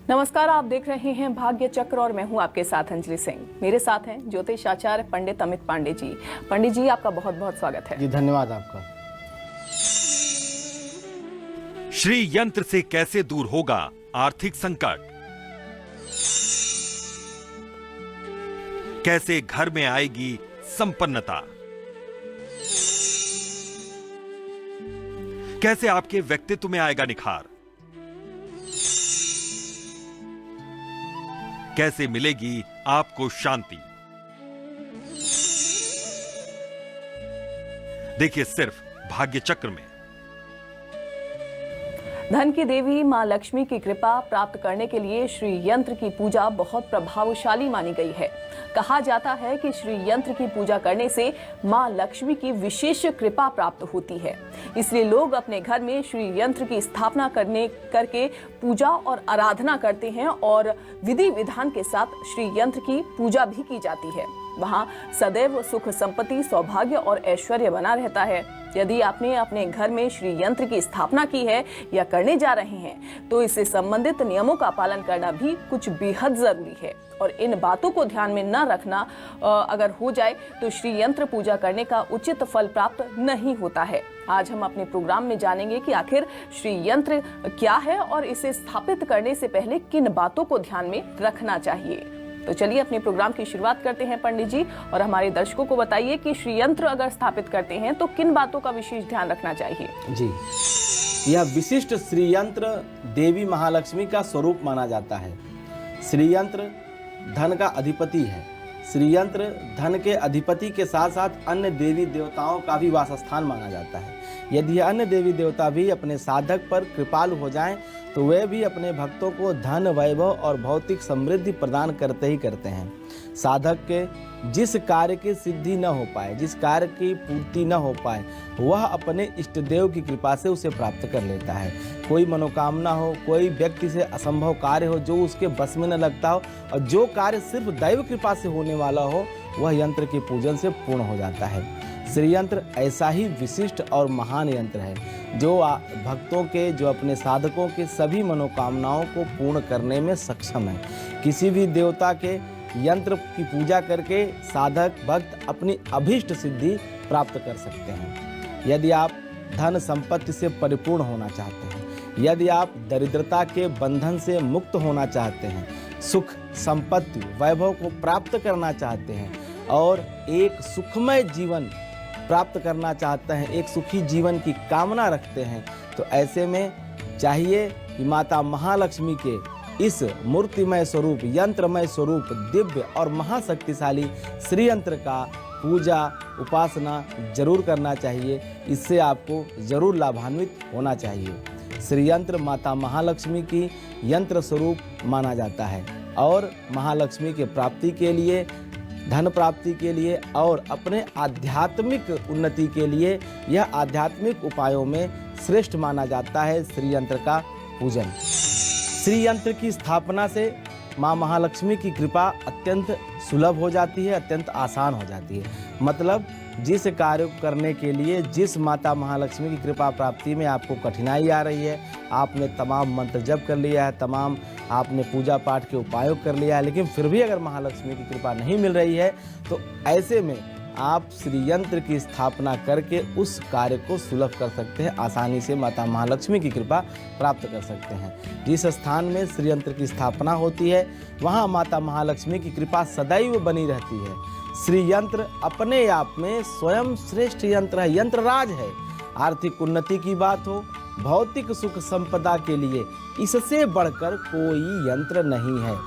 नमस्कार, आप देख रहे हैं भाग्य चक्र और मैं हूं आपके साथ अंजलि सिंह। मेरे साथ हैं ज्योतिष आचार्य पंडित अमित पांडे जी। पंडित जी, आपका बहुत बहुत स्वागत है। जी धन्यवाद आपका। श्री यंत्र से कैसे दूर होगा आर्थिक संकट? कैसे घर में आएगी संपन्नता? कैसे आपके व्यक्तित्व में आएगा निखार? कैसे मिलेगी आपको शांति? देखिए सिर्फ भाग्य चक्र में। धन की देवी मां लक्ष्मी की कृपा प्राप्त करने के लिए श्री यंत्र की पूजा बहुत प्रभावशाली मानी गई है। कहा जाता है कि श्री यंत्र की पूजा करने से मां लक्ष्मी की विशेष कृपा प्राप्त होती है। इसलिए लोग अपने घर में श्री यंत्र की स्थापना करके पूजा और आराधना करते हैं और विधि विधान के साथ श्री यंत्र की पूजा भी की जाती है। वहां सदैव सुख संपत्ति सौभाग्य और ऐश्वर्य बना रहता है। यदि आपने अपने घर में श्री यंत्र की स्थापना की है या करने जा रहे हैं तो इससे संबंधित नियमों का पालन करना भी कुछ बेहद जरूरी है और इन बातों को ध्यान में न रखना अगर हो जाए तो श्री यंत्र पूजा करने का उचित फल प्राप्त नहीं होता है। आज हम अपने प्रोग्राम में जानेंगे कि आखिर श्री यंत्र क्या है और इसे स्थापित करने से पहले किन बातों को ध्यान में रखना चाहिए। तो चलिए अपने प्रोग्राम की शुरुआत करते हैं पंडित जी, और हमारे दर्शकों को बताइए कि श्री यंत्र अगर स्थापित करते हैं तो किन बातों का विशेष ध्यान रखना चाहिए। जी, यह विशिष्ट श्री यंत्र देवी महालक्ष्मी का स्वरूप माना जाता है। श्री यंत्र धन का अधिपति है। श्री यंत्र धन के अधिपति के साथ साथ अन्य देवी देवताओं का भी वासस्थान माना जाता है। यदि अन्य देवी देवता भी अपने साधक पर कृपालु हो जाएं तो वे भी अपने भक्तों को धन वैभव और भौतिक समृद्धि प्रदान करते ही करते हैं। साधक के जिस कार्य की सिद्धि न हो पाए, जिस कार्य की पूर्ति न हो पाए, वह अपने इष्ट देव की कृपा से उसे प्राप्त कर लेता है। कोई मनोकामना हो, कोई व्यक्ति से असंभव कार्य हो जो उसके बस में न लगता हो और जो कार्य सिर्फ दैव कृपा से होने वाला हो, वह यंत्र के पूजन से पूर्ण हो जाता है। श्री यंत्र ऐसा ही विशिष्ट और महान यंत्र है जो भक्तों के, जो अपने साधकों के सभी मनोकामनाओं को पूर्ण करने में सक्षम है। किसी भी देवता के यंत्र की पूजा करके साधक भक्त अपनी अभीष्ट सिद्धि प्राप्त कर सकते हैं। यदि आप धन संपत्ति से परिपूर्ण होना चाहते हैं, यदि आप दरिद्रता के बंधन से मुक्त होना चाहते हैं, सुख संपत्ति वैभव को प्राप्त करना चाहते हैं और एक सुखमय जीवन प्राप्त करना चाहते हैं, एक सुखी जीवन की कामना रखते हैं, तो ऐसे में चाहिए कि माता महालक्ष्मी के इस मूर्तिमय स्वरूप, यंत्रमय स्वरूप, दिव्य और महाशक्तिशाली श्री यंत्र का पूजा उपासना जरूर करना चाहिए। इससे आपको जरूर लाभान्वित होना चाहिए। श्री यंत्र माता महालक्ष्मी की यंत्र स्वरूप माना जाता है और महालक्ष्मी के प्राप्ति के लिए, धन प्राप्ति के लिए और अपने आध्यात्मिक उन्नति के लिए यह आध्यात्मिक उपायों में श्रेष्ठ माना जाता है श्री यंत्र का पूजन। श्री यंत्र की स्थापना से माँ महालक्ष्मी की कृपा अत्यंत सुलभ हो जाती है, अत्यंत आसान हो जाती है। मतलब जिस कार्य को करने के लिए जिस माता महालक्ष्मी की कृपा प्राप्ति में आपको कठिनाई आ रही है, आपने तमाम मंत्र जप कर लिया है, तमाम आपने पूजा पाठ के उपायों कर लिया है, लेकिन फिर भी अगर महालक्ष्मी की कृपा नहीं मिल रही है तो ऐसे में आप श्री यंत्र की स्थापना करके उस कार्य को सुलभ कर सकते हैं, आसानी से माता महालक्ष्मी की कृपा प्राप्त कर सकते हैं। जिस स्थान में श्री यंत्र की स्थापना होती है वहाँ माता महालक्ष्मी की कृपा सदैव बनी रहती है। श्री यंत्र अपने आप में स्वयं श्रेष्ठ यंत्र है, यंत्रराज है। आर्थिक उन्नति की बात हो, भौतिक सुख संपदा के लिए इससे बढ़कर कोई यंत्र नहीं है।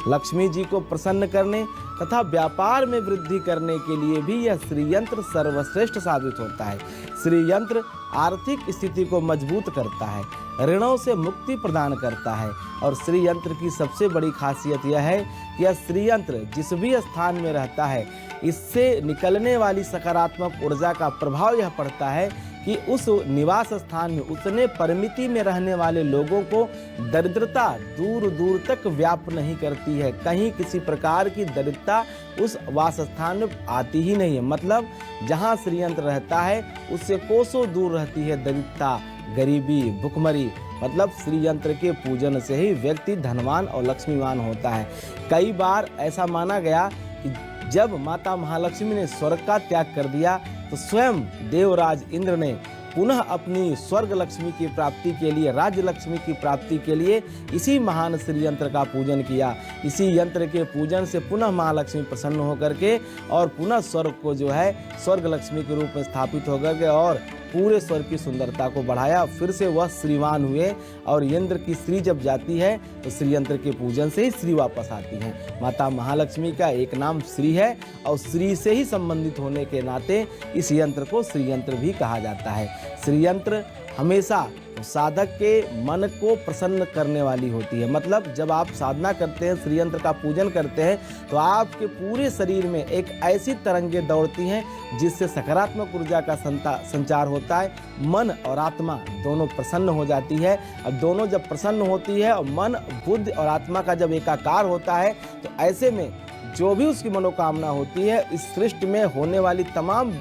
लक्ष्मी जी को प्रसन्न करने तथा व्यापार में वृद्धि करने के लिए भी यह श्री यंत्र सर्वश्रेष्ठ साबित होता है। श्री यंत्र आर्थिक स्थिति को मजबूत करता है, ऋणों से मुक्ति प्रदान करता है और श्री यंत्र की सबसे बड़ी खासियत यह है कि यह श्री यंत्र जिस भी स्थान में रहता है, इससे निकलने वाली सकारात्मक ऊर्जा का प्रभाव यह पड़ता है कि उस निवास स्थान में उतने परिमिति में रहने वाले लोगों को दरिद्रता दूर दूर तक व्याप नहीं करती है। कहीं किसी प्रकार की दरिद्रता उस वास स्थान में आती ही नहीं है। मतलब जहाँ श्री यंत्र रहता है उससे कोसों दूर रहती है दरिद्रता, गरीबी, भुखमरी मतलब श्री यंत्र के पूजन से ही व्यक्ति धनवान और लक्ष्मीवान होता है। कई बार ऐसा माना गया कि जब माता महालक्ष्मी ने स्वर्ग का त्याग कर दिया तो स्वयं देवराज इंद्र ने पुनः अपनी स्वर्ग लक्ष्मी की प्राप्ति के लिए, राज्य लक्ष्मी की प्राप्ति के लिए इसी महान श्री यंत्र का पूजन किया। इसी यंत्र के पूजन से पुनः महालक्ष्मी प्रसन्न होकर के और पुनः स्वर्ग को जो है स्वर्ग लक्ष्मी के रूप में स्थापित होकर के और पूरे स्वर्ग की सुंदरता को बढ़ाया। फिर से वह श्रीमान हुए और इंद्र की श्री जब जाती है तो श्री यंत्र के पूजन से ही श्री वापस आती है। माता महालक्ष्मी का एक नाम श्री है और श्री से ही संबंधित होने के नाते इस यंत्र को श्री यंत्र भी कहा जाता है। श्री यंत्र हमेशा साधक के मन को प्रसन्न करने वाली होती है। मतलब जब आप साधना करते हैं, श्री यंत्र का पूजन करते हैं तो आपके पूरे शरीर में एक ऐसी तरंगें दौड़ती हैं जिससे सकारात्मक ऊर्जा का संचार होता है। मन और आत्मा दोनों प्रसन्न हो जाती है। अब दोनों जब प्रसन्न होती है और मन, बुद्धि और आत्मा का जब एकाकार होता है तो ऐसे में जो भी उसकी मनोकामना होती है, इस सृष्टि में होने वाली तमाम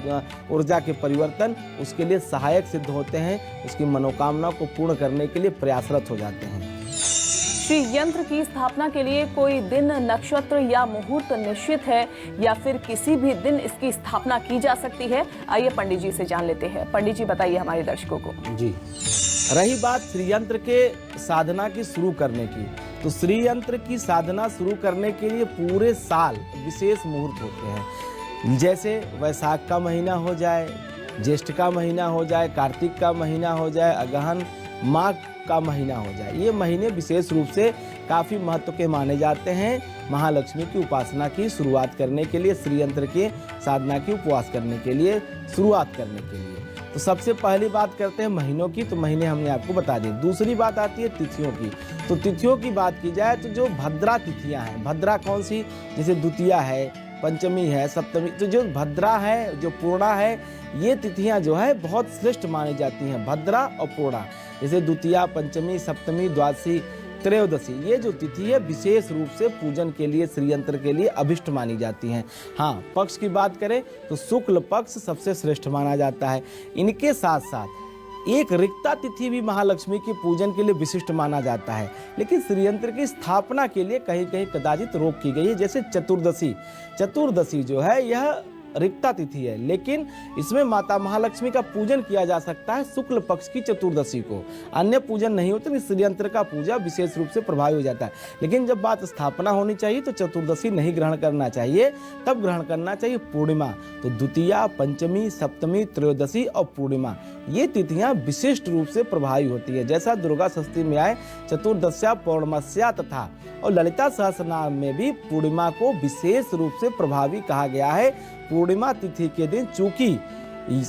ऊर्जा के परिवर्तन उसके लिए सहायक सिद्ध होते हैं। उसकी मनोकामना को पूर्ण करने के लिए प्रयासरत हो जाते हैं। श्री यंत्र की स्थापना के लिए कोई दिन, नक्षत्र या मुहूर्त निश्चित है या फिर किसी भी दिन इसकी स्थापना की जा सकती है? आइए पंडित जी से जान लेते हैं। पंडित जी बताइए हमारे दर्शकों को। जी, रही बात श्री यंत्र के साधना की शुरू करने की, तो श्री यंत्र की साधना शुरू करने के लिए पूरे साल विशेष मुहूर्त होते हैं। जैसे वैशाख का महीना हो जाए, ज्येष्ठ का महीना हो जाए, कार्तिक का महीना हो जाए, अगहन, माघ का महीना हो जाए। ये महीने विशेष रूप से काफ़ी महत्व के माने जाते हैं महालक्ष्मी की उपासना की शुरुआत करने के लिए, श्री यंत्र के साधना की उपवास करने के लिए, शुरुआत करने के लिए। तो सबसे पहली बात करते हैं महीनों की, तो महीने हमने आपको बता दिए। दूसरी बात आती है तिथियों की। तो तिथियों की बात की जाए तो जो भद्रा तिथियां हैं, भद्रा कौन सी, जैसे द्वितीया है, पंचमी है, सप्तमी, तो जो भद्रा है, जो पूर्णा है, ये तिथियां जो है बहुत श्रेष्ठ मानी जाती हैं, भद्रा और पूर्णा। जैसे द्वितीया, पंचमी, सप्तमी, द्वादशी, त्रयोदशी, ये जो तिथि है विशेष रूप से पूजन के लिए, श्री यंत्र के लिए अभिष्ट मानी जाती हैं। हाँ, पक्ष की बात करें तो शुक्ल पक्ष सबसे श्रेष्ठ माना जाता है। इनके साथ साथ एक रिक्ता तिथि भी महालक्ष्मी के पूजन के लिए विशिष्ट माना जाता है, लेकिन श्री यंत्र की स्थापना के लिए कहीं कहीं कदाचित रोक की गई है। जैसे चतुर्दशी, चतुर्दशी जो है यह रिक्ता तिथि है, लेकिन इसमें माता महालक्ष्मी का पूजन किया जा सकता है शुक्ल पक्ष की चतुर्दशी को। अन्य पूजन नहीं होते, श्री यंत्र का पूजा विशेष रूप से प्रभावी हो जाता है। लेकिन जब बात स्थापना होनी चाहिए तो चतुर्दशी नहीं ग्रहण करना चाहिए, तब ग्रहण करना चाहिए पूर्णिमा। तो द्वितीया, पंचमी, सप्तमी, त्रयोदशी और पूर्णिमा, ये तिथियां विशिष्ट रूप से प्रभावी होती है। जैसा दुर्गा षष्ठी में आए चतुर्दश्या, पौर्णमस्या तथा और ललिता सहस्रनाम में भी पूर्णिमा को विशेष रूप से प्रभावी कहा गया है। पूर्णिमा तिथि के दिन चूंकि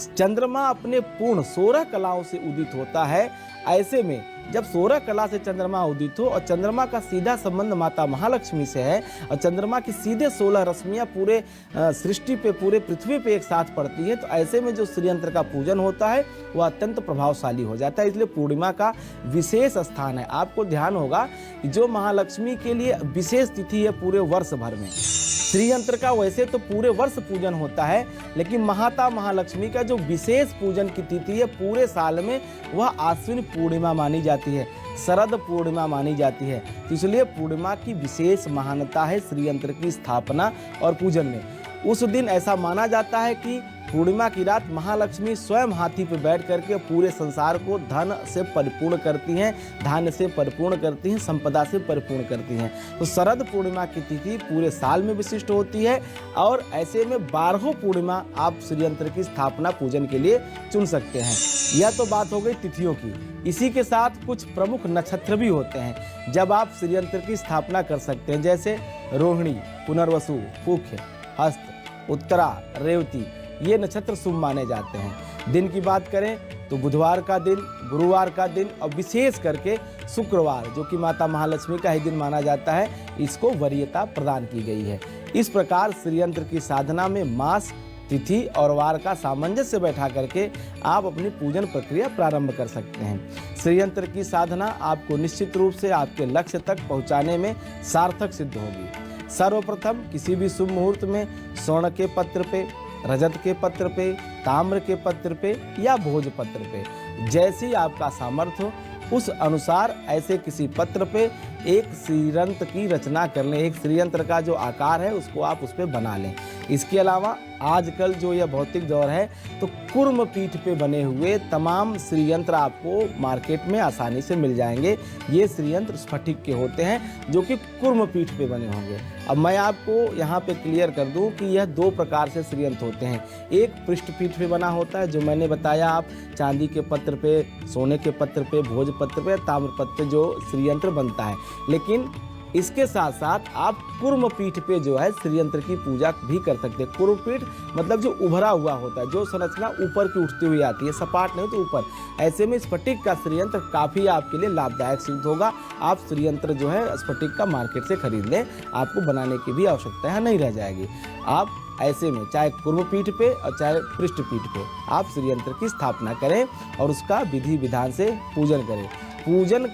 चंद्रमा अपने पूर्ण 16 कलाओं से उदित होता है, ऐसे में जब 16 कला से चंद्रमा उदित हो और चंद्रमा का सीधा संबंध माता महालक्ष्मी से है और चंद्रमा की सीधे 16 रश्मियां पूरे सृष्टि पे, पूरे पृथ्वी पे एक साथ पड़ती है, तो ऐसे में जो श्री यंत्र का पूजन होता है वह अत्यंत प्रभावशाली हो जाता है। इसलिए पूर्णिमा का विशेष स्थान है। आपको ध्यान होगा कि जो महालक्ष्मी के लिए विशेष तिथि है पूरे वर्ष भर में, श्री यंत्र का वैसे तो पूरे वर्ष पूजन होता है, लेकिन माता महालक्ष्मी का जो विशेष पूजन की तिथि है पूरे साल में, वह आश्विन पूर्णिमा मानी जाती है, शरद पूर्णिमा मानी जाती है। तो इसलिए पूर्णिमा की विशेष महानता है श्री यंत्र की स्थापना और पूजन में। उस दिन ऐसा माना जाता है कि पूर्णिमा की रात महालक्ष्मी स्वयं हाथी पर बैठ करके पूरे संसार को धन से परिपूर्ण करती हैं, धान्य से परिपूर्ण करती हैं, संपदा से परिपूर्ण करती हैं। तो शरद पूर्णिमा की तिथि पूरे साल में विशिष्ट होती है और ऐसे में 12 पूर्णिमा आप श्री यंत्र की स्थापना पूजन के लिए चुन सकते हैं। यह तो बात हो गई तिथियों की। इसी के साथ कुछ प्रमुख नक्षत्र भी होते हैं जब आप श्री यंत्र की स्थापना कर सकते हैं, जैसे रोहिणी, पुनर्वसु, पुष्य, हस्त, उत्तरा, रेवती, ये नक्षत्र शुभ माने जाते हैं। दिन की बात करें तो बुधवार का दिन, गुरुवार का दिन और विशेष करके शुक्रवार, जो कि माता महालक्ष्मी का ही दिन माना जाता है, इसको वरीयता प्रदान की गई है। इस प्रकार श्री यंत्र की साधना में मास, तिथि और वार का सामंजस्य बैठा करके आप अपनी पूजन प्रक्रिया प्रारंभ कर सकते हैं। श्री यंत्र की साधना आपको निश्चित रूप से आपके लक्ष्य तक पहुंचाने में सार्थक सिद्ध होगी। सर्वप्रथम किसी भी शुभ मुहूर्त में स्वर्ण के पत्र पे, रजत के पत्र पे, ताम्र के पत्र पे या भोज पत्र पे, जैसी आपका सामर्थ्य हो उस अनुसार ऐसे किसी पत्र पे एक श्रीयंत्र की रचना कर लें। एक श्रीयंत्र का जो आकार है उसको आप उस पर बना लें। इसके अलावा आजकल जो यह भौतिक दौर है तो कुर्म पीठ पे बने हुए तमाम श्रीयंत्र आपको मार्केट में आसानी से मिल जाएंगे। ये श्रीयंत्र स्फटिक के होते हैं जो कि कुर्म पीठ पे बने होंगे। अब मैं आपको यहाँ पे क्लियर कर दूं कि यह दो प्रकार से श्रीयंत्र होते हैं। एक पृष्ठ पीठ पे बना होता है जो मैंने बताया, आप चांदी के पत्र पे, सोने के पत्र पे, भोज पत्र पे, ताम्र पत्र पे जो श्रीयंत्र बनता है। लेकिन इसके साथ साथ आप कुर्म पीठ पे जो है श्रीयंत्र की पूजा भी कर सकते हैं। कुर्म पीठ मतलब जो उभरा हुआ होता है, जो संरचना ऊपर की उठती हुई आती है, सपाट नहीं तो ऊपर। ऐसे में स्फटिक का श्रीयंत्र काफ़ी आपके लिए लाभदायक सिद्ध होगा। आप श्रीयंत्र जो है स्फटिक का मार्केट से खरीद लें, आपको बनाने की भी आवश्यकता नहीं रह जाएगी। आप ऐसे में चाहे कुर्म पीठ पे और चाहे पृष्ठ पीठ पे आप श्रीयंत्र की स्थापना करें और उसका विधि विधान से पूजन करें। पूजन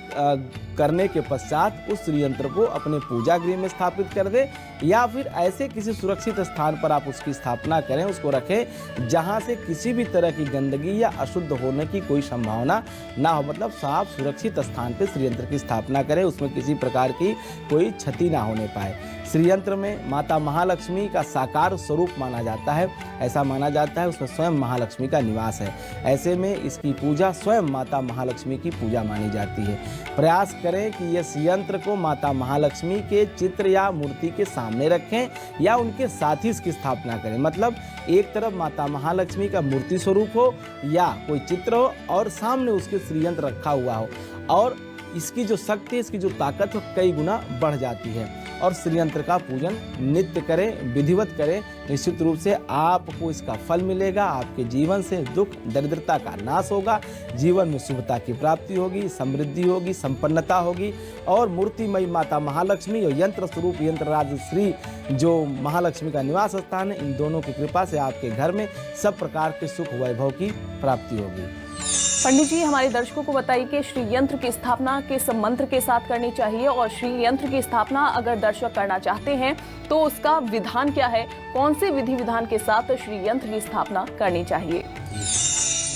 करने के पश्चात उस श्रीयंत्र को अपने पूजा गृह में स्थापित कर दें या फिर ऐसे किसी सुरक्षित स्थान पर आप उसकी स्थापना करें, उसको रखें जहां से किसी भी तरह की गंदगी या अशुद्ध होने की कोई संभावना ना हो। मतलब साफ सुरक्षित स्थान पर श्रीयंत्र की स्थापना करें, उसमें किसी प्रकार की कोई क्षति ना होने पाए। श्रीयंत्र में माता महालक्ष्मी का साकार स्वरूप माना जाता है। ऐसा माना जाता है उसमें स्वयं महालक्ष्मी का निवास है। ऐसे में इसकी पूजा स्वयं माता महालक्ष्मी की पूजा मानी जाती है। प्रयास करें कि यह यंत्र को माता महालक्ष्मी के चित्र या मूर्ति के सामने रखें या उनके साथ ही इसकी स्थापना करें। मतलब एक तरफ माता महालक्ष्मी का मूर्ति स्वरूप हो या कोई चित्र हो और सामने उसके श्रीयंत्र रखा हुआ हो, और इसकी जो शक्ति, इसकी जो ताकत हो कई गुना बढ़ जाती है। और श्रीयंत्र का पूजन नित्य करें, विधिवत करें। निश्चित रूप से आपको इसका फल मिलेगा। आपके जीवन से दुख दरिद्रता का नाश होगा, जीवन में शुभता की प्राप्ति होगी, समृद्धि होगी, संपन्नता होगी। और मूर्तिमयी माता महालक्ष्मी और यंत्र स्वरूप यंत्रराज श्री जो महालक्ष्मी का निवास स्थान है, इन दोनों की कृपा से आपके घर में सब प्रकार के सुख वैभव की प्राप्ति होगी। पंडित जी, हमारे दर्शकों को बताइए कि श्री यंत्र की स्थापना किस मंत्र के साथ करनी चाहिए, और श्री यंत्र की स्थापना अगर दर्शक करना चाहते हैं तो उसका विधान क्या है, कौन से विधि विधान के साथ श्री यंत्र की स्थापना करनी चाहिए?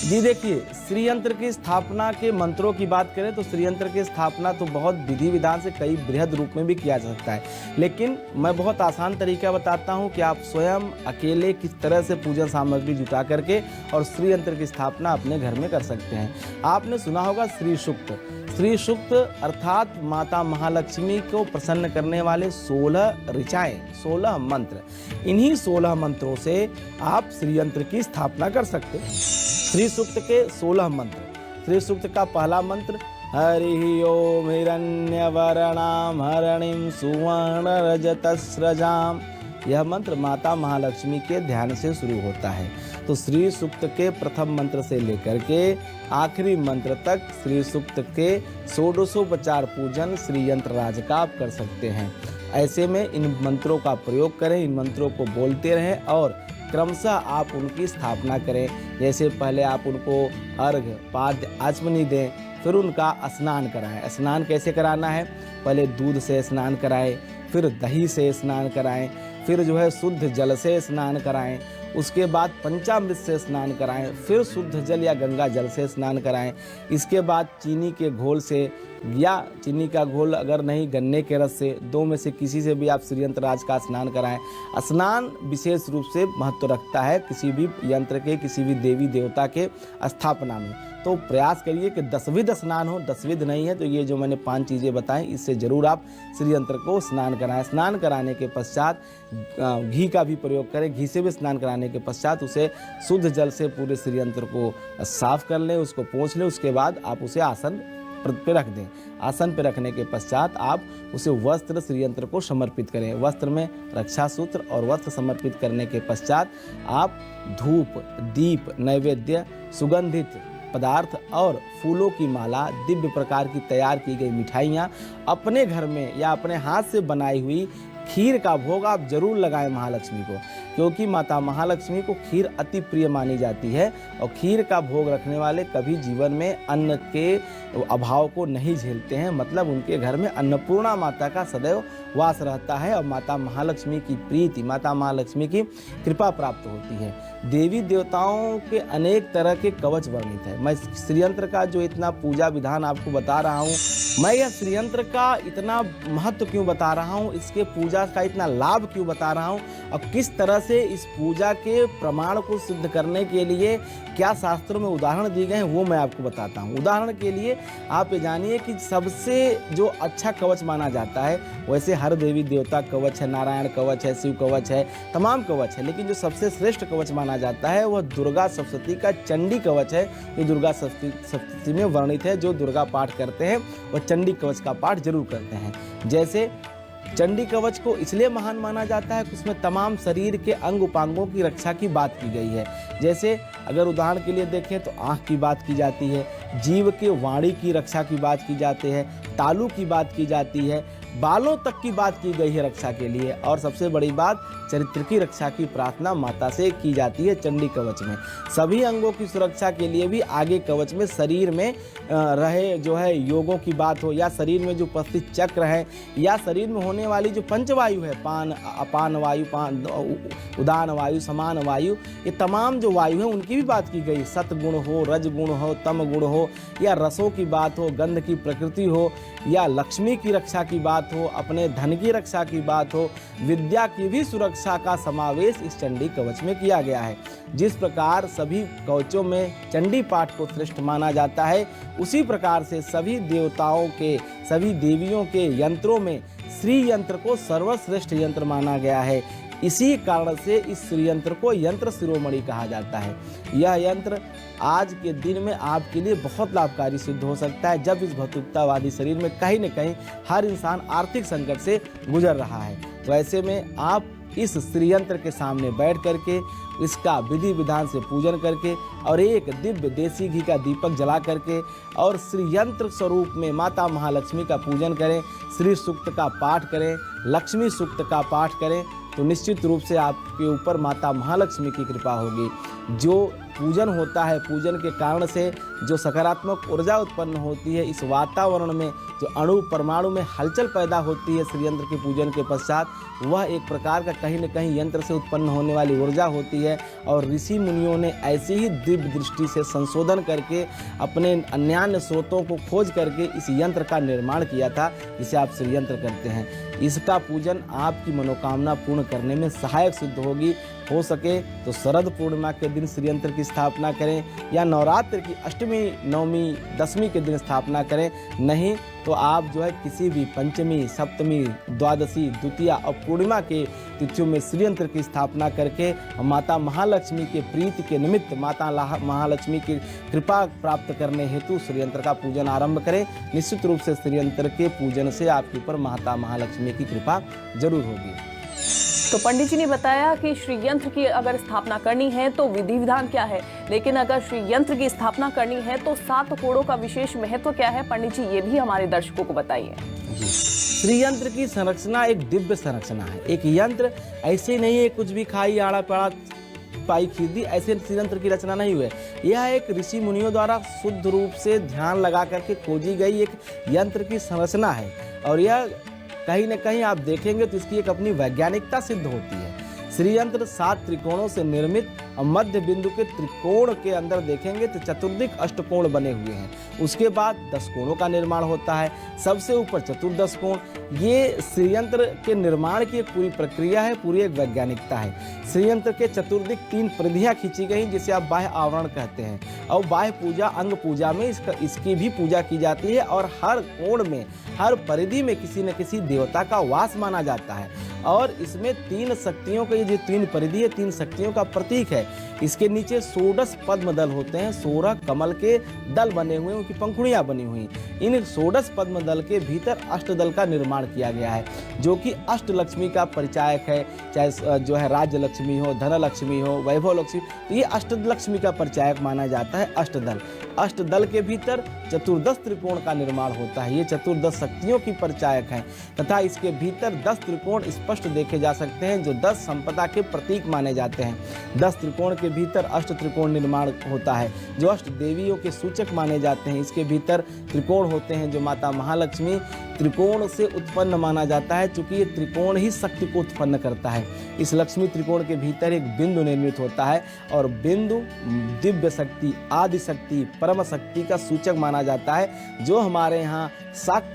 जी देखिए, श्रीयंत्र की स्थापना के मंत्रों की बात करें तो श्रीयंत्र की स्थापना तो बहुत विधि विधान से कई बृहद रूप में भी किया जा सकता है, लेकिन मैं बहुत आसान तरीका बताता हूं कि आप स्वयं अकेले किस तरह से पूजन सामग्री जुटा करके और श्रीयंत्र की स्थापना अपने घर में कर सकते हैं। आपने सुना होगा श्री सूक्त। श्री सूक्त अर्थात माता महालक्ष्मी को प्रसन्न करने वाले 16 ऋचाएं, 16 मंत्र। इन्हीं 16 मंत्रों से आप श्रीयंत्र की स्थापना कर सकते हैं। श्री सूक्त के 16 मंत्र। श्री सूक्त का पहला मंत्र हरि ओम हिरण्यवर्णाम हरणिम सुवर्ण रजतस्रजाम। यह मंत्र माता महालक्ष्मी के ध्यान से शुरू होता है। तो श्री सूक्त के प्रथम मंत्र से लेकर के आखिरी मंत्र तक श्री सूक्त के षोडशोपचार पूजन श्री यंत्रराज का आप कर सकते हैं। ऐसे में इन मंत्रों का प्रयोग करें, इन मंत्रों को बोलते रहें और क्रमशः आप उनकी स्थापना करें। जैसे पहले आप उनको अर्घ्य, पाद्य, आचमनी दें, फिर उनका स्नान कराएं। स्नान कैसे कराना है? पहले दूध से स्नान कराएं, फिर दही से स्नान कराएं, फिर जो है शुद्ध जल से स्नान कराएं, उसके बाद पंचामृत से स्नान कराएं, फिर शुद्ध जल या गंगा जल से स्नान कराएं। इसके बाद चीनी के घोल से या चीनी का घोल अगर नहीं गन्ने के रस से, दो में से किसी से भी आप श्रीयंत्रराज का स्नान कराएं। स्नान विशेष रूप से महत्व रखता है किसी भी यंत्र के, किसी भी देवी देवता के स्थापना में। तो प्रयास करिए कि 10 विध स्नान हो। 10 विध नहीं है तो ये जो मैंने 5 चीज़ें बताएं, इससे जरूर आप श्रीयंत्र को स्नान कराएं। स्नान कराने के पश्चात घी का भी प्रयोग करें। घी से भी स्नान कराने के पश्चात उसे शुद्ध जल से पूरे श्रीयंत्र को साफ कर लें, उसको पोंछ लें। उसके बाद आप उसे आसन पे रख दें। आसन पे रखने के पश्चात आप उसे वस्त्र श्रीयंत्र को समर्पित करें। वस्त्र में रक्षा सूत्र और वस्त्र समर्पित करने के पश्चात आप धूप, दीप, नैवेद्य, सुगंधित पदार्थ और फूलों की माला, दिव्य प्रकार की तैयार की गई मिठाइयाँ, अपने घर में या अपने हाथ से बनाई हुई खीर का भोग आप जरूर लगाएं महालक्ष्मी को। क्योंकि माता महालक्ष्मी को खीर अति प्रिय मानी जाती है और खीर का भोग रखने वाले कभी जीवन में अन्न के अभाव को नहीं झेलते हैं। मतलब उनके घर में अन्नपूर्णा माता का सदैव वास रहता है और माता महालक्ष्मी की प्रीति, माता महालक्ष्मी की कृपा प्राप्त होती है। देवी देवताओं के अनेक तरह के कवच वर्णित है। मैं श्रीयंत्र का जो इतना पूजा विधान आपको बता रहा हूँ, मैं यह श्रीयंत्र का इतना महत्व क्यों बता रहा हूँ, इसके पूजा का इतना लाभ क्यों बता रहा हूँ और किस तरह से इस पूजा के प्रमाण को सिद्ध करने के लिए क्या शास्त्रों में उदाहरण दिए गए हैं, वो मैं आपको बताता हूँ। उदाहरण के लिए आप ये जानिए कि सबसे जो अच्छा कवच माना जाता है, वैसे हर देवी देवता कवच है, नारायण कवच है, शिव कवच है, तमाम कवच है, लेकिन जो सबसे श्रेष्ठ कवच माना जाता है वह दुर्गा सप्तशती का चंडी कवच है। जो दुर्गा सप्तशती में वर्णित है, जो दुर्गा पाठ करते हैं वह चंडी कवच का पाठ जरूर करते हैं। जैसे चंडी कवच को इसलिए महान माना जाता है कि उसमें तमाम शरीर के अंग उपांगों की रक्षा की बात की गई है। जैसे अगर उदाहरण के लिए देखें तो आँख की बात की जाती है, जीव के वाणी की रक्षा की बात की जाती है, तालू की बात की जाती है, बालों तक की बात की गई है रक्षा के लिए, और सबसे बड़ी बात चरित्र की रक्षा की प्रार्थना माता से की जाती है चंडी कवच में। सभी अंगों की सुरक्षा के लिए भी आगे कवच में शरीर में रहे जो है योगों की बात हो, या शरीर में जो उपस्थित चक्र है, या शरीर में होने वाली जो पंचवायु है, पान अपान वायु, उदान वायु, समान वायु, ये तमाम जो वायु है उनकी भी बात की गई। सतगुण हो, रजगुण हो, तम गुण हो, या रसों की बात हो, गंध की प्रकृति हो, या लक्ष्मी की रक्षा की बात हो, अपने धन की रक्षा की बात हो, विद्या की भी सुरक्षा का समावेश इस चंडी कवच में किया गया है। जिस प्रकार सभी कवचों में चंडी पाठ को श्रेष्ठ माना जाता है, उसी प्रकार से सभी देवताओं के, सभी देवियों के यंत्रों में श्री यंत्र को सर्वश्रेष्ठ यंत्र माना गया है। इसी कारण से इस श्री यंत्र को यंत्र शिरोमणि कहा जाता है। यह यंत्र आज के दिन में आपके लिए बहुत लाभकारी सिद्ध हो सकता है, जब इस भौतिकतावादी शरीर में कहीं न कहीं हर इंसान आर्थिक संकट से गुजर रहा है। तो ऐसे में आप इस श्री यंत्र के सामने बैठ करके इसका विधि विधान से पूजन करके और एक दिव्य देसी घी का दीपक जला करके और श्री यंत्र स्वरूप में माता महालक्ष्मी का पूजन करें, श्री सूक्त का पाठ करें, लक्ष्मी सूक्त का पाठ करें, तो निश्चित रूप से आपके ऊपर माता महालक्ष्मी की कृपा होगी। जो पूजन होता है, पूजन के कारण से जो सकारात्मक ऊर्जा उत्पन्न होती है, इस वातावरण में जो अणु परमाणु में हलचल पैदा होती है श्री यंत्र के पूजन के पश्चात, वह एक प्रकार का कहीं न कहीं यंत्र से उत्पन्न होने वाली ऊर्जा होती है। और ऋषि मुनियों ने ऐसी ही दिव्य दृष्टि से संशोधन करके अपने अन्यान्य स्रोतों को खोज करके इस यंत्र का निर्माण किया था, जिसे आप श्री यंत्र करते हैं। इसका पूजन आपकी मनोकामना पूर्ण करने में सहायक सिद्ध होगी। हो सके तो शरद पूर्णिमा के दिन श्री यंत्र की स्थापना करें, या नवरात्र की अष्टमी, नवमी, दशमी के दिन स्थापना करें। नहीं तो आप जो है किसी भी पंचमी, सप्तमी, द्वादशी, द्वितीया और पूर्णिमा के तिथियों में श्री यंत्र की स्थापना करके माता महालक्ष्मी के प्रीति के निमित्त, माता महालक्ष्मी की कृपा प्राप्त करने हेतु श्री यंत्र का पूजन आरंभ करें। निश्चित रूप से श्री यंत्र के पूजन से आपके ऊपर माता महालक्ष्मी की कृपा जरूर होगी। तो पंडित जी ने बताया कि श्री यंत्र की अगर स्थापना करनी है तो विधि विधान क्या है, लेकिन अगर श्री यंत्र की स्थापना करनी है तो 7 कोड़ों का विशेष महत्व क्या है, पंडित जी ये भी हमारे दर्शकों को बताइए। श्री यंत्र की संरचना एक दिव्य संरचना है। एक यंत्र ऐसे नहीं है कुछ भी खाई आड़ा पड़ा पाई खरीदी, ऐसे श्री यंत्र की रचना नहीं हुई। यह एक ऋषि मुनियों द्वारा शुद्ध रूप से ध्यान लगा करके खोजी गई एक यंत्र की संरचना है। और यह कहीं न कहीं आप देखेंगे तो इसकी एक अपनी वैज्ञानिकता सिद्ध होती है। श्री यंत्र 7 त्रिकोणों से निर्मित और मध्य बिंदु के त्रिकोण के अंदर देखेंगे तो चतुर्दिक अष्टकोण बने हुए हैं। उसके बाद 10 कोणों का निर्माण होता है, सबसे ऊपर चतुर्दश कोण। ये श्री यंत्र के निर्माण की एक पूरी प्रक्रिया है, पूरी एक वैज्ञानिकता है। श्री यंत्र के चतुर्दिक 3 परिधियां खींची गई, जिसे आप बाह्य आवरण कहते हैं। और बाह्य पूजा, अंग पूजा में इसकी भी पूजा की जाती है। और हर कोण में, हर परिधि में किसी न किसी देवता का वास माना जाता है। और इसमें 3 शक्तियों का, ये जो 3 परिधि है, 3 शक्तियों का प्रतीक है। इसके नीचे 16 पद्म दल होते हैं, 16 कमल के दल बने हुए, उनकी पंखुड़ियां बनी हुई। इन 16 पद्म दल के भीतर अष्टदल का निर्माण किया गया है, जो कि अष्टलक्ष्मी का परिचायक है। चाहे जो है राज्य लक्ष्मी हो, धन लक्ष्मी हो, वैभव लक्ष्मी, तो ये अष्टलक्ष्मी का परिचायक माना जाता है अष्टदल। अष्टदल के भीतर चतुर्दश त्रिकोण का निर्माण होता है, ये चतुर्दश शक्तियों की परिचायक है। तथा इसके भीतर 10 त्रिकोण स्पष्ट देखे जा सकते हैं, जो 10 संपत्ति संपदा के प्रतीक माने जाते हैं। 10 त्रिकोण के भीतर अष्ट त्रिकोण निर्माण होता है, जो अष्ट देवियों के सूचक माने जाते हैं। इसके भीतर त्रिकोण होते हैं, जो माता महालक्ष्मी त्रिकोण से उत्पन्न माना जाता है, चूंकि ये त्रिकोण ही शक्ति को उत्पन्न करता है। इस लक्ष्मी त्रिकोण के भीतर एक बिंदु निर्मित होता है, और बिंदु दिव्य शक्ति, आदि शक्ति, परम शक्ति का सूचक माना जाता है। जो हमारे यहाँ शाक्त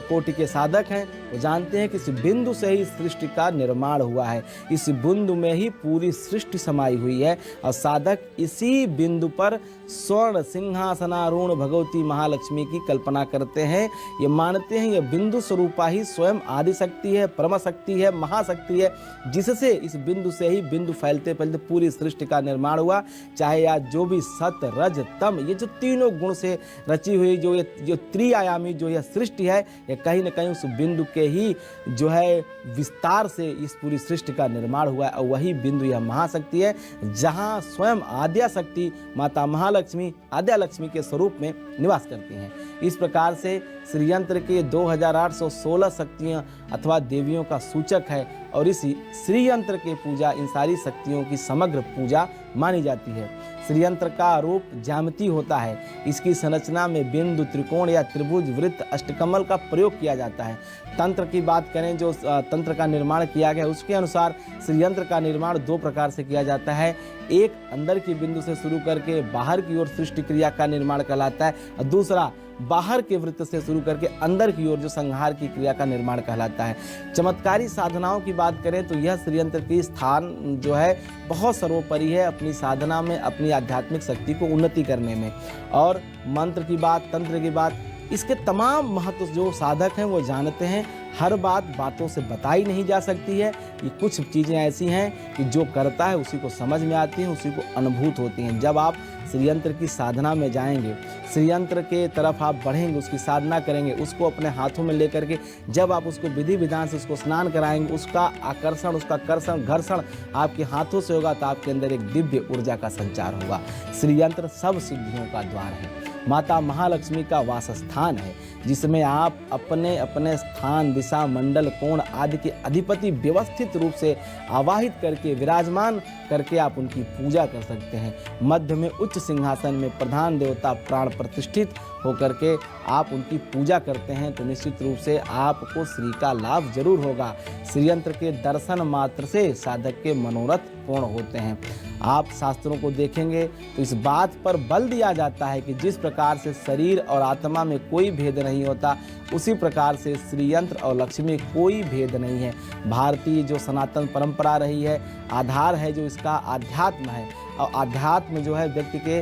कोटि के साधक हैं वो जानते हैं कि इस बिंदु से ही सृष्टि का निर्माण हुआ है, इस बिंदु में ही पूरी सृष्टि समाई हुई है, और साधक इसी बिंदु पर स्वर्ण सिंहासनारूढ़ भगवती महालक्ष्मी की कल्पना करते हैं। ये मानते हैं ये बिंदु स्वरूपा ही स्वयं आदि शक्ति है, परम शक्ति है, महाशक्ति है, जिससे इस बिंदु से ही बिंदु फैलते फैलते पूरी सृष्टि का निर्माण हुआ। चाहे आज जो भी सत रज तम, ये जो तीनों गुण से रची हुई जो त्रिआयामी जो यह सृष्टि है, ये कहीं न कहीं उस बिंदु के ही जो है विस्तार से इस पूरी सृष्टि का निर्माण हुआ है, और वही बिंदु यह महाशक्ति है, जहाँ स्वयं आद्या शक्ति माता महालक्ष्मी आद्या लक्ष्मी के स्वरूप में निवास करती हैं। इस प्रकार से श्रीयंत्र के 2816 शक्तियाँ अथवा देवियों का सूचक है, और इसी श्रीयंत्र के पूजा इन सारी शक्तियों की समग्र पूजा मानी जाती है। श्रीयंत्र का रूप ज्यामिति होता है, इसकी संरचना में बिंदु, त्रिकोण या त्रिभुज, वृत्त, अष्टकमल का प्रयोग किया जाता है। तंत्र की बात करें, जो तंत्र का निर्माण किया गया उसके अनुसार श्रीयंत्र का निर्माण 2 प्रकार से किया जाता है। एक अंदर की बिंदु से शुरू करके बाहर की ओर सृष्टि क्रिया का निर्माण कहलाता है, और दूसरा बाहर के वृत्त से शुरू करके अंदर की ओर जो संहार की क्रिया का निर्माण कहलाता है। चमत्कारी साधनाओं की बात करें तो यह श्रीयंत्र की स्थान जो है बहुत सर्वोपरि है अपनी साधना में, अपनी आध्यात्मिक शक्ति को उन्नति करने में। और मंत्र की बात, तंत्र की बात, इसके तमाम महत्व जो साधक हैं वो जानते हैं। हर बात बातों से बताई नहीं जा सकती है, ये कुछ चीज़ें ऐसी हैं कि जो करता है उसी को समझ में आती हैं, उसी को अनुभूत होती हैं। जब आप श्रीयंत्र की साधना में जाएंगे, श्रीयंत्र के तरफ आप बढ़ेंगे, उसकी साधना करेंगे, उसको अपने हाथों में लेकर के जब आप उसको विधि विधान से उसको स्नान कराएंगे, उसका आकर्षण, उसका कर्षण, घर्षण आपके हाथों से होगा, तो आपके अंदर एक दिव्य ऊर्जा का संचार होगा। श्रीयंत्र सब सिद्धियों का द्वार है, माता महालक्ष्मी का वास स्थान है, जिसमें आप अपने अपने स्थान, दिशा, मंडल, कोण आदि के अधिपति व्यवस्थित रूप से आवाहित करके, विराजमान करके आप उनकी पूजा कर सकते हैं। मध्य में उच्च सिंहासन में प्रधान देवता प्राण प्रतिष्ठित होकर के आप उनकी पूजा करते हैं, तो निश्चित रूप से आपको श्री का लाभ जरूर होगा। श्रीयंत्र के दर्शन मात्र से साधक के मनोरथ पूर्ण होते हैं। आप शास्त्रों को देखेंगे तो इस बात पर बल दिया जाता है कि जिस प्रकार से शरीर और आत्मा में कोई भेद नहीं होता, उसी प्रकार से श्रीयंत्र और लक्ष्मी में कोई भेद नहीं है। भारतीय जो सनातन परंपरा रही है, आधार है जो इसका आध्यात्म है, और आध्यात्म जो है व्यक्ति के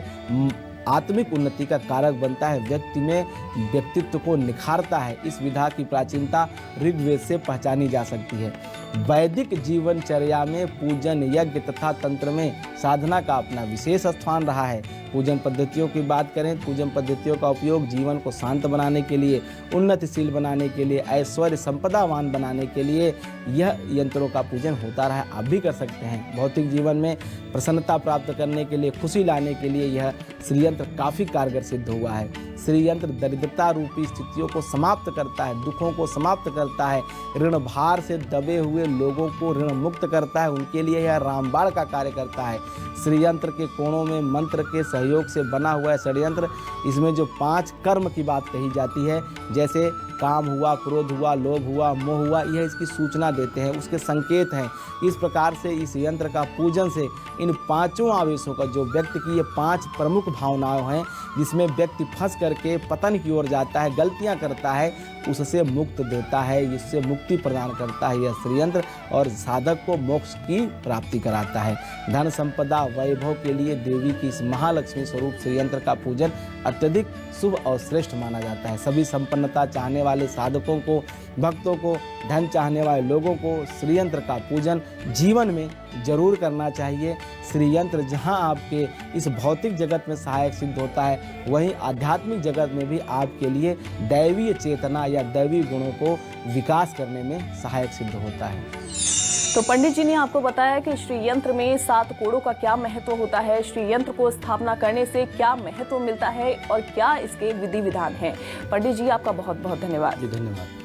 आत्मिक उन्नति का कारक बनता है, व्यक्ति में व्यक्तित्व को निखारता है। इस विधा की प्राचीनता ऋग्वेद से पहचानी जा सकती है। वैदिक जीवनचर्या में पूजन, यज्ञ तथा तंत्र में साधना का अपना विशेष स्थान रहा है। पूजन पद्धतियों की बात करें, पूजन पद्धतियों का उपयोग जीवन को शांत बनाने के लिए, उन्नतिशील बनाने के लिए, ऐश्वर्य संपदावान बनाने के लिए यह यंत्रों का पूजन होता रहा है। आप भी कर सकते हैं। भौतिक जीवन में प्रसन्नता प्राप्त करने के लिए, खुशी लाने के लिए यह श्रीयंत्र काफ़ी कारगर सिद्ध हुआ है। श्रीयंत्र दरिद्रता रूपी स्थितियों को समाप्त करता है, दुखों को समाप्त करता है, ऋण भार से दबे हुए लोगों को ऋण मुक्त करता है, उनके लिए यह रामबाण का कार्य करता है। श्रीयंत्र के कोणों में मंत्र के सहयोग से बना हुआ है षड्यंत्र। इसमें जो 5 कर्म की बात कही जाती है, जैसे काम हुआ, क्रोध हुआ, लोभ हुआ, मोह हुआ, यह इसकी सूचना देते हैं, उसके संकेत हैं। इस प्रकार से इस यंत्र का पूजन से इन 5 आवेशों का, जो व्यक्ति की ये 5 प्रमुख भावनाएं हैं जिसमें व्यक्ति फंस करके पतन की ओर जाता है, गलतियां करता है, उससे मुक्त देता है, इससे मुक्ति प्रदान करता है यह श्रीयंत्र, और साधक को मोक्ष की प्राप्ति कराता है। धन संपदा वैभव के लिए देवी की इस महालक्ष्मी स्वरूप श्रीयंत्र का पूजन अत्यधिक शुभ और श्रेष्ठ माना जाता है। सभी संपन्नता चाहने वाले साधकों को, भक्तों को, धन चाहने वाले लोगों को श्रीयंत्र का पूजन जीवन में जरूर करना चाहिए। श्रीयंत्र जहां आपके इस भौतिक जगत में सहायक सिद्ध होता है, वहीं आध्यात्मिक जगत में भी आपके लिए दैवीय चेतना या दैवी गुणों को विकास करने में सहायक सिद्ध होता है। तो पंडित जी ने आपको बताया कि श्री यंत्र में 7 कोड़ों का क्या महत्व होता है, श्री यंत्र को स्थापना करने से क्या महत्व मिलता है और क्या इसके विधि विधान हैं। पंडित जी आपका बहुत बहुत धन्यवाद। जी धन्यवाद।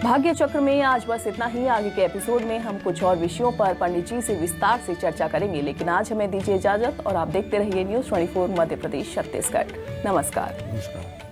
भाग्य चक्र में आज बस इतना ही। आगे के एपिसोड में हम कुछ और विषयों पर पंडित जी से विस्तार से चर्चा करेंगे, लेकिन आज हमें दीजिए इजाजत और आप देखते रहिए न्यूज़ 24 मध्य प्रदेश छत्तीसगढ़। नमस्कार। नमस्कार।